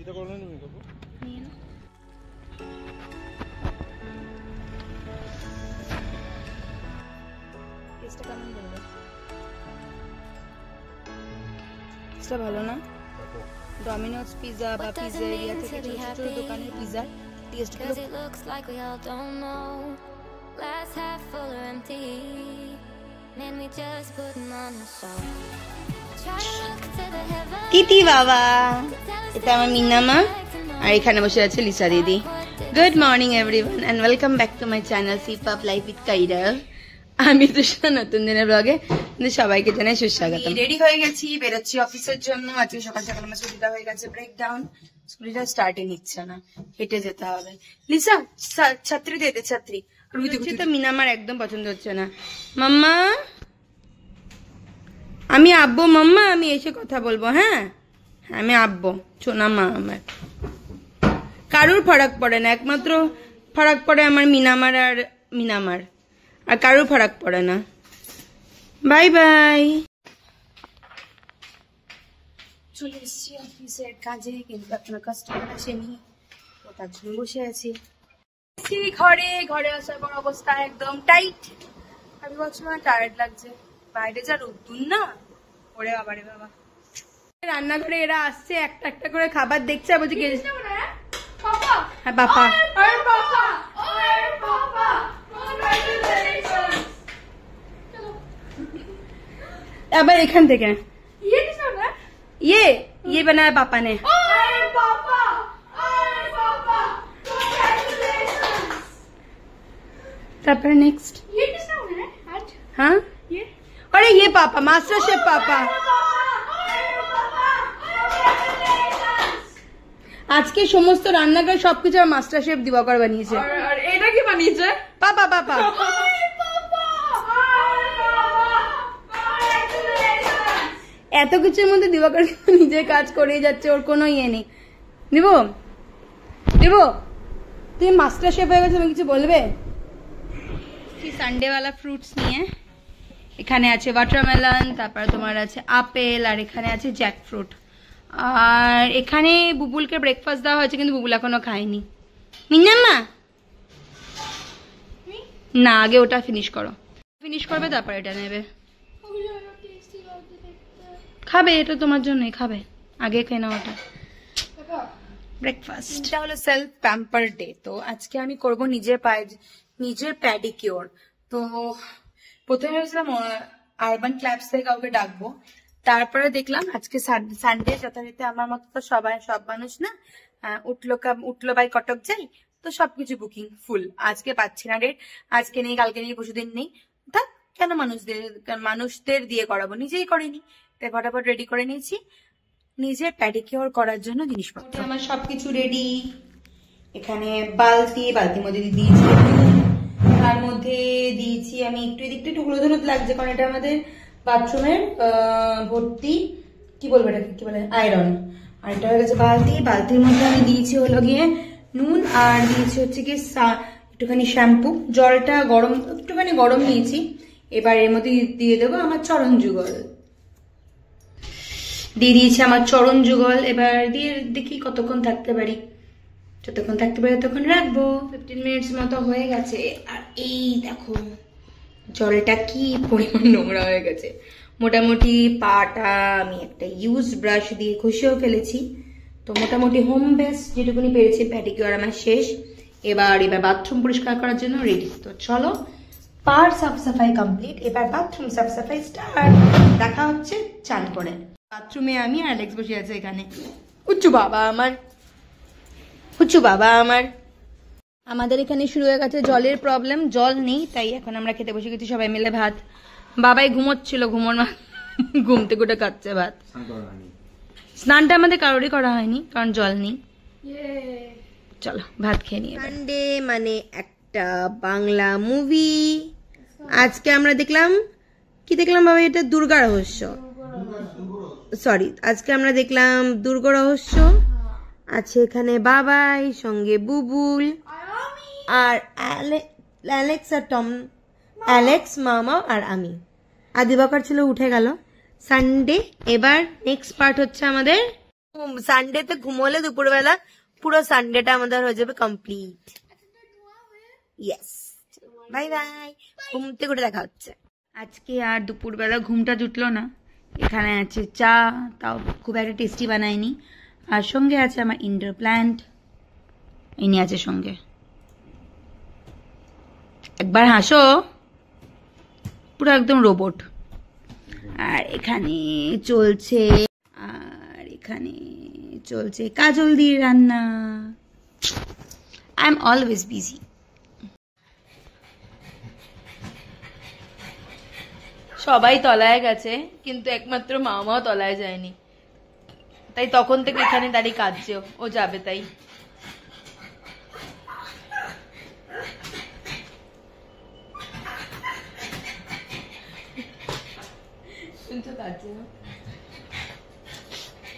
ভালো না? Domino's pizza বা পিজা এরিয়া থেকে ছোট ছোট দোকানের পিজা টেস্ট গুলো তিতি বাবা, এটা আমার মিনামা, আর এখানে বসে আছে লিসা দিদি। Good morning everyone and welcome back to my channel sip life with কাইরাল। আমি তুষার নতুন দিনের ব্লগে সবাইকে জানাই সুস্বাগতম। রেডি হয়ে গেছি, বেরোচ্ছি অফিসের জন্য। আজকে সকাল সকাল আমার স্কুটিটা হয়ে গেছে ব্রেকডাউন, স্কুটিটা স্টার্টে নিচ্ছে না, হেঁটে যেতে হবে। লিসা ছাত্রী দে দে, ছাত্রী তো মিনামার একদম পছন্দ হচ্ছে না। মাম্মা আমি আব্বু, মাম্মা আমি এসে কথা বলবো। হ্যাঁ আমি আব্বু, সোনা মা আমার। কারুর ফারাক পড়ে না, একমাত্র ফারাক পড়ে আমার মিনামার আর কারুর ফারাক পড়ে না। Bye bye. চলে এসেছি অফিসের কাজে, কিন্তু এখনো কাস্টমার আসেনি, তার জন্য বসে আছি ঘরে আসার পর অবস্থা একদম টাইট। আমি বলছি আমার টায়ার্ড লাগছে, বাইরে যা রোদ্দুর না, ওরে বাবা রে বাবা। রান্নাঘরে এরা আসছে, একটা একটা করে খাবার দেখছে, আর বলছে হ্যাঁ বাবা। আবার এখান থেকে ये बनाया पापा ने। तापर नेक्स्ट हाँ, अरे ये पापा मास्टर शेफ पापा। আজকে সমস্ত রান্নাঘর সবকিছু মাস্টার শেফ দিবাকর বানিয়েছে। আর এটা কি বানিয়েছে? পাপা পাপা। এত কিছুর মধ্যে দিবাকর নিজের কাজ করেই যাচ্ছে, ওর কোনো ইয়ে নেই। দিব তুমি মাস্টার শেফ হয়ে গেছে, তুমি কিছু বলবে? সানডেওয়ালা ফ্রুটস নিয়ে এখানে আছে ওয়াটারমেলন, তারপর তোমার আছে আপেল, আর এখানে আছে জ্যাকফ্রুট। আর এখানে বুবুলকে ব্রেকফাস্ট দেওয়া হয়েছে, কিন্তু বুবুল এখনো খায়নি। মিনাম্মা না, আগে ওটা ফিনিশ করবে তারপর এটা নেবে। খাবে, এটা তোমার জন্যই খাবে, আগে খেয়ে নাও ওটা। ব্রেকফাস্ট। এটা হলো সেলফ প্যাম্পার ডে, তো আজকে আমি করব নিজের প্যাডিকিওর। তো প্রথমে ভেবেছিলাম আরবান ক্লাবস থেকে কাউকে ডাকবো, তারপরে দেখলাম আজকে সানডে, যথারীতি আমার মতো তো সব মানুষ না উঠলো বাই কটক যাই, তো সবকিছু বুকিং ফুল। আজকে পাচ্ছি না ডেট, আজকে নেই, কালকে নেই, পরশুদিন নেই। তা কেন মানুষদের দিয়ে করাবো, নিজেই করিনি। তাই ফটাফট রেডি করে নিয়েছি নিজের প্যাডিকিওর করার জন্য জিনিসপত্র। আমার সবকিছু রেডি। এখানে বালতির মধ্যে দিয়েছি, তার মধ্যে দিয়েছি আমি একটু একটু হলুদ লাগছে, কারণ এটা আমাদের বাথরুমের ভর্তি কি বলবো এটাকে, কি বলে আয়রন। আর এটা হয়ে গেছে বালতির মধ্যে আমি দিয়েছি হলো গিয়ে নুন, আর দিয়েছি হচ্ছে কি একটুখানি শ্যাম্পু। জলটা একটুখানি গরম নিয়েছি। এবার এর মধ্যে দিয়ে দেবো আমার চরণ যুগল, দিয়ে দিয়েছি আমার চরণ যুগল। এবার দিয়ে দেখি কতক্ষণ থাকতে পারি, যতক্ষণ থাকতে পারি ততক্ষণ রাখবো। 15 মিনিটস মতো হয়ে গেছে। আর এই দেখো জলটা কি পরিমাণ নোংরা হয়ে গেছে। মোটামুটি পাটা আমি একটা ইউজ ব্রাশ দিয়ে ঘষেও ফেলেছি। তো মোটামুটি হোম বেস যেটুকুনি পেরেছি প্যাডিকিওর আমার শেষ। এবার বাথরুম পরিষ্কার করার জন্য রেডি। তো চলো, পার সাফ সাফাই কমপ্লিট, এবার বাথরুম সাফ সাফাই স্টার্ট। দেখা হচ্ছে চান করে। বাথরুমে আমি আর অ্যালেক্স বসে আছে এখানে। উচ্চু বাবা আমার। আমাদের এখানে শুরু হয়ে গেছে জলের প্রবলেম, জল নেই, তাই এখন আমরা খেতে বসে গেছি সবাই মিলে ভাত। বাবাই ঘুমোচ্ছিল, ঘুম থেকে উঠে খাচ্ছে ভাত। স্নানটা আমাদের কারোরই করা হয়নি, কারণ জল নেই। চলো ভাত খেয়ে নিয়ে। সানডে মানে একটা বাংলা মুভি। আজকে আমরা দেখলাম বাবা, এটা দুর্গা রহস্য, সরি, আজকে আমরা দেখলাম দুর্গা রহস্য। আছে এখানে বাবাই, সঙ্গে বুবুল আর অ্যালেক্স মামা আর আমি। আর দিবাকর ছিল, উঠে গেল। সানডে। এবার নেক্সট পার্ট হচ্ছে আমাদের সানডেতে ঘুমোলে দুপুরবেলা পুরো সানডেটা আমাদের হয়ে যাবে কমপ্লিট। ইয়েস, বাই বাই, ঘুমতে করে দেখা হচ্ছে। আজকে আর দুপুরবেলা ঘুমটা জুটলো না। এখানে আছে চা, তাও খুব একটা টেস্টি বানায়নি, আর সঙ্গে আছে আমার ইনডোর প্ল্যান্ট, ইনি আছে সঙ্গে। একবার হাসো, পুরো একদম রোবট। আর এখানে চলছে কাজল দিয়ে রান্না। I am always busy. সবাই তলায় গেছে, কিন্তু একমাত্র মামাও তলায় যায়নি, তাই তখন থেকে এখানে দাঁড়িয়ে কাঁদছে। ও যাবে তাই।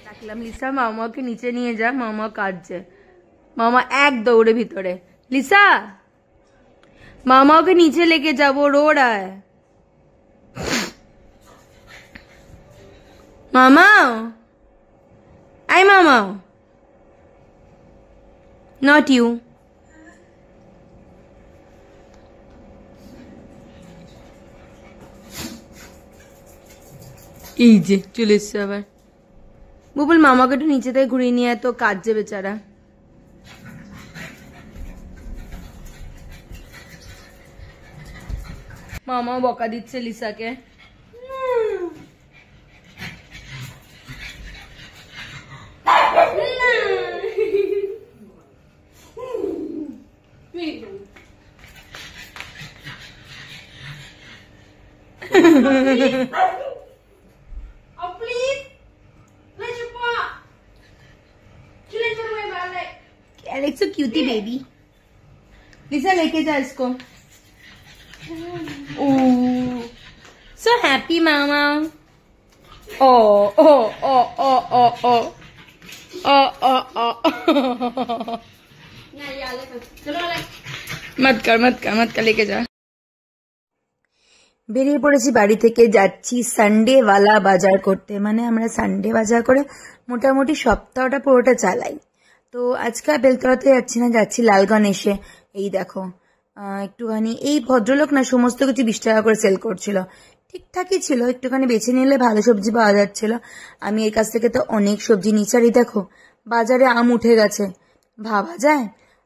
ডাকলাম লিসা মামাকে নিচে নিয়ে যা, মামা কাঁদছে। মামা এক দৌড়ে ভিতরে, লিসা মামাকে নিচে লেগে যাবো, রোড আয়। মামা, আই মামা, নট ইউ। এই যে চলে এসছে আবার। বুবুল মামাকে একটু নিচে থেকে ঘুরিয়ে নিয়ে তো কাঁদছে বেচারা। মামাও বকা দিচ্ছে লিসাকে। Alex, so cutie baby. Lisa, लेके जा इसको। Oh, so happy, mama. Oh, oh, oh, oh, oh, oh, oh, oh, oh. मत कर, लेके जा। বেরিয়ে পড়েছি বাড়ি থেকে, যাচ্ছি সানডেওয়ালা বাজার করতে। মানে আমরা সানডে বাজার করে মোটামুটি সপ্তাহটা পুরোটা চালাই। তো আজকে আর বেলতলাতে যাচ্ছি না, যাচ্ছি লাল গণেশে। এই দেখো একটুখানি, এই ভদ্রলোক না সমস্ত কিছু 20 টাকা করে সেল করছিল, ঠিকঠাকই ছিল, একটুখানি বেছে নিলে ভালো সবজি পাওয়া যাচ্ছিল। আমি এর কাছ থেকে তো অনেক সবজি নিচ্ছি। আর এই দেখো বাজারে আম উঠে গেছে, ভাবা যায়।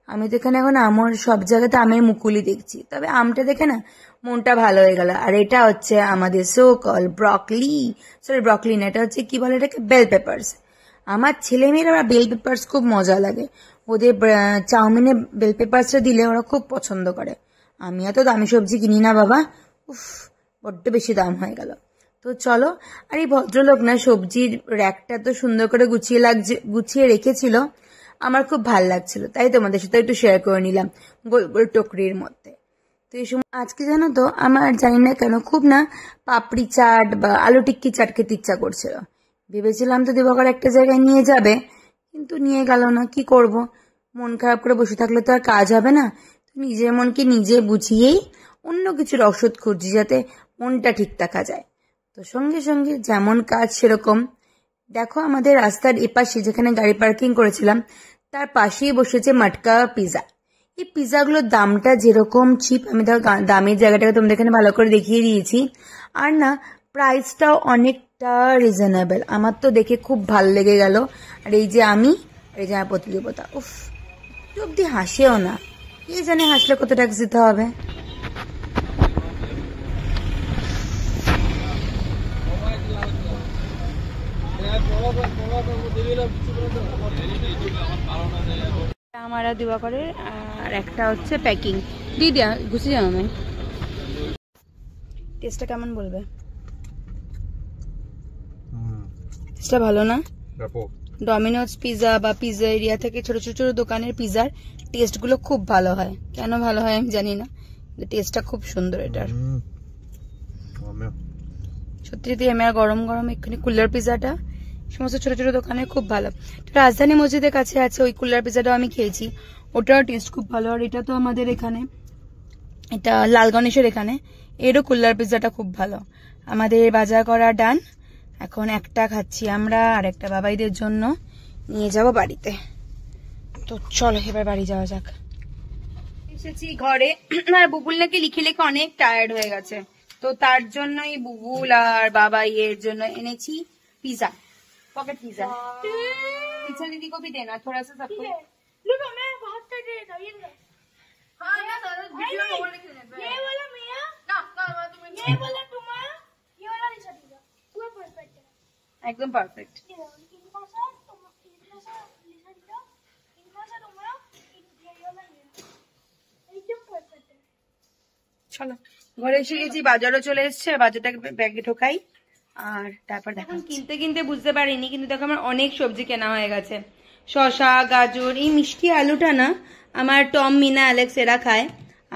আমি তো এখানে এখন আমার সব জায়গাতে আমের মুকুলি দেখছি, তবে আমটা দেখে না মনটা ভালো হয়ে গেল। আর এটা হচ্ছে আমাদের সো কল ব্রকলি না, এটা হচ্ছে কি বলে এটাকে, বেল পেপার্স। আমার ছেলে মেয়েরা ওরা বেল পেপার্স খুব মজা লাগে, ওদের চাউমিনে বেল পেপার্সটা দিলে ওরা খুব পছন্দ করে। আমি এত দামি সবজি কিনি না বাবা, উফ বড্ড বেশি দাম হয়ে গেল। তো চলো, আর এই ভদ্রলোক না সবজির র্যাকটা তো সুন্দর করে গুছিয়ে রেখেছিল, আমার খুব ভাল লাগছিল, তাই তোমাদের সাথে একটু শেয়ার করে নিলাম গোল গোল টকরির মধ্যে। তো এই সময় আজকে জানো তো আমার জানি না কেন খুব না পাপড়ি চাট বা আলু টিক্কি চাট খেতে ইচ্ছা করছিল। ভেবেছিলাম তো দিবাকর একটা জায়গায় নিয়ে যাবে, কিন্তু নিয়ে গেল না। কি করব, মন খারাপ করে বসে থাকলে তো আর কাজ হবে না। তো নিজের মনকে নিজে বুঝিয়েই অন্য কিছুর ওষুধ খুঁজছি, যাতে মনটা ঠিক থাকা যায়। তো সঙ্গে সঙ্গে যেমন কাজ সেরকম। দেখো আমাদের রাস্তার এপাশে যেখানে গাড়ি পার্কিং করেছিলাম তার পাশেই বসেছে মটকা পিজা। এই পিজাগুলোর দামটা যেরকম চিপ, আমি ধর দামের জায়গাটাকে তোমাদের এখানে ভালো করে দেখিয়ে দিয়েছি, আর না প্রাইসটাও অনেকটা রিজনেবল। আমার তো দেখে খুব ভালো লেগে গেল। আর এই যে আমি, এই যে আমার প্রতিযোগিতা, উফ একটু অব্দি হাসেও না, কে জানে হাসলে কত ট্যাক্স দিতে হবে। আমার আর দিবাকরের, আর একটা হচ্ছে প্যাকিং দিদিয়া ঘুষে যাও। আমি টেস্টটা কেমন বলবে? টেস্টটা ভালো না? ডমিনোজ পিজা বা পিজা এরিয়া থেকে ছোট ছোট দোকানের পিজার টেস্ট গুলো খুব ভালো হয়। কেন ভালো হয় আমি জানি না, টেস্টটা খুব সুন্দর এটার। সত্যি আমি আর গরম গরম এক্ষুনি কুলার পিজাটা সমস্ত ছোট ছোট দোকানে খুব ভালো। রাজধানী মসজিদের কাছে আছে ওই কুলার পিজাটাও আমি খেয়েছি, ওটাও টেস্ট খুব ভালো। আর এটা তো আমাদের এখানে, এটা লাল গণেশের এখানে, এরও কুলার পিজাটা খুব ভালো। আমাদের বাজার করা ডান, এখন একটা খাচ্ছি আমরা, আর একটা বাবাইদের জন্য। নিয়ে যাব বাড়িতে। তো চলো এবার বাড়ি যাওয়া যাক। এসেছি ঘরে, আর বুবুল নাকি লিখে লিখে অনেক টায়ার্ড হয়ে গেছে, তো তার জন্যই বুবুল আর বাবা এর জন্য এনেছি पिज्जा, पॉकेट पिज्जा। पिज्जा दीदी को भी देना थोड़ा सा सबको। लो मैं बात कर रही था ये हां ना वीडियो में बोलने के लिए ये वाला मिया ना तुम ये वाला तुम्हारा ये वाला लिसा दीजिए पूरा परफेक्ट है एकदम परफेक्ट। इनका सा तुम इनका सा लिसा दीजिए इनका सा तुम्हारा ये वाला एकदम परफेक्ट है। চলো ঘরে এসে গেছি, বাজারও চলে এসেছে, বাজারটাকে ব্যাগে ঢোকাই আর তারপর দেখো। কিনতে কিনতে বুঝতে পারিনি, কিন্তু দেখো আমার অনেক সবজি কেনা হয়ে গেছে। শসা, গাজর, এই মিষ্টি আলুটা না আমার টম, মিনা, অ্যালেক্স এরা খায়।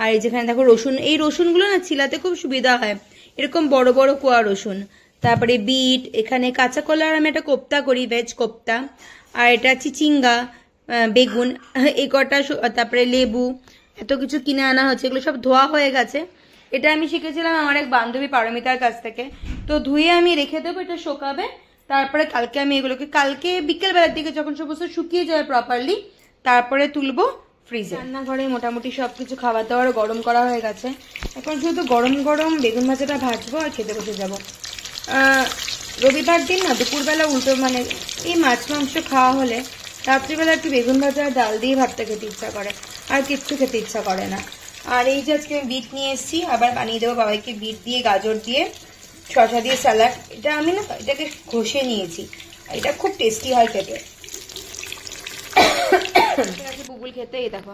আর এই যেখানে দেখো রসুন, এই রসুনগুলো না ছিলাতে খুব সুবিধা হয়, এরকম বড় বড় কোয়া রসুন। তারপরে বিট, এখানে কাঁচা কলার আমি একটা কোপ্তা করি, ভেজ কোপ্তা। আর এটা চিচিঙ্গা, বেগুন, এই কটা, তারপরে লেবু, এত কিছু কিনে আনা হচ্ছে। এগুলো সব ধোয়া হয়ে গেছে। এটা আমি শিখেছিলাম আমার এক বান্ধবী পারমিতার কাছ থেকে। তো ধুয়ে আমি রেখে দেবো, এটা শুকাবে, তারপরে কালকে আমি এগুলোকে, কালকে বিকেল বেলার দিকে যখন সমস্ত শুকিয়ে যাবে প্রপারলি, তারপরে তুলবো ফ্রিজে। রান্নাঘরে মোটামুটি সবকিছু খাবার দাবার গরম করা হয়ে গেছে। এখন শুধু গরম গরম বেগুন ভাজাটা ভাজবো আর খেতে বসে যাবো। রবিবার দিন না দুপুরবেলা উল্টো, মানে এই মাছ মাংস খাওয়া হলে রাত্রিবেলা একটু বেগুন ভাজা আর ডাল দিয়ে ভাতটা খেতে ইচ্ছা করে, আর কিচ্ছু খেতে ইচ্ছা করে না। আর এই যে আজকে আমি বিট নিয়ে এসেছি, আবার বানিয়ে দেবো বাবাইকে বিট দিয়ে, গাজর দিয়ে, শসা দিয়ে স্যালাড। এটা আমি না এটাকে ঘষে নিয়েছি, এটা খুব টেস্টি হয় খেতে। বুবুল খেতে, এই দেখো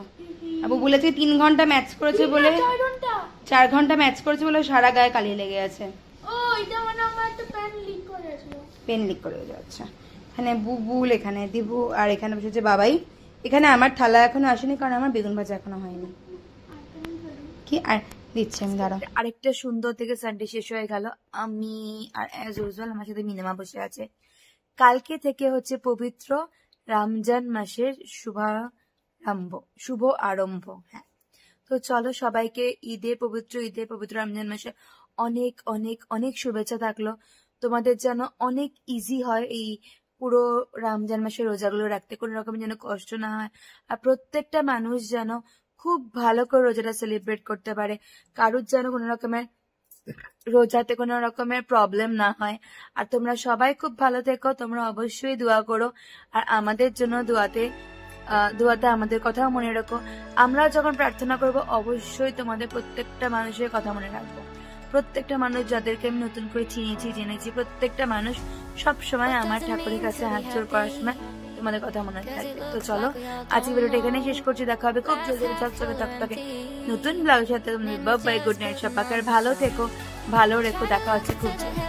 বুবুল আজকে 3 ঘন্টা ম্যাচ করেছে বলে, 4 ঘন্টা ম্যাচ করেছে বলে সারা গায়ে কালি লেগে আছে। ও এটা মানে আমার একটা পেন লিক করেছিল, পেন লিক করে যাচ্ছে। এখানে বুবুল, এখানে দিবু, আর এখানে বসেছে বাবাই। এখানে আমার থালা এখনো আসেনি, কারণ আমার বেগুন ভাজা এখনো হয়নি। কি আর দিচ্ছি আমি, দাঁড়াও। আরেকটা সুন্দর থেকে সানডে শেষ হয়ে গেল। আমি আর অ্যাজ ইউজুয়াল আমার সাথে মিনিমা বসে আছে। কালকে থেকে হচ্ছে পবিত্র রমজান মাসের শুভ আরম্ভ। হ্যাঁ, তো চলো সবাইকে ঈদের পবিত্র রমজান মাসে অনেক অনেক অনেক শুভেচ্ছা থাকলো। তোমাদের যেন অনেক ইজি হয় এই পুরো রমজান মাসের রোজাগুলো রাখতে, কোনো রকম যেন কষ্ট না হয়। আর প্রত্যেকটা মানুষ যেন খুব ভালো করে রোজাটা সেলিব্রেট করতে পারে, কারুর যেন কোনো রকমের রোজাতে কোনো রকমের প্রবলেম না হয়। আর তোমরা সবাই খুব ভালো থেকো, তোমরা অবশ্যই দোয়া করো, আর আমাদের জন্য দোয়াতে আমাদের কথাও মনে রাখো। আমরা যখন প্রার্থনা করব অবশ্যই তোমাদের প্রত্যেকটা মানুষের কথা মনে রাখবো। প্রত্যেকটা মানুষ যাদেরকে আমি নতুন করে জেনেছি, প্রত্যেকটা মানুষ সব সময় আমার ঠাকুরের কাছে হাত জোড় করার সময় তোমাদের কথা মনে থাকবে। তো চলো আজকে ভিডিওটা এখানে শেষ করছি, দেখা হবে খুব জলদি চকচকে নতুন ব্লগের সাথে। বাই, গুড নাইট সবাইকে, ভালো থেকো, ভালো রেখো, দেখা হচ্ছে খুব জলদি।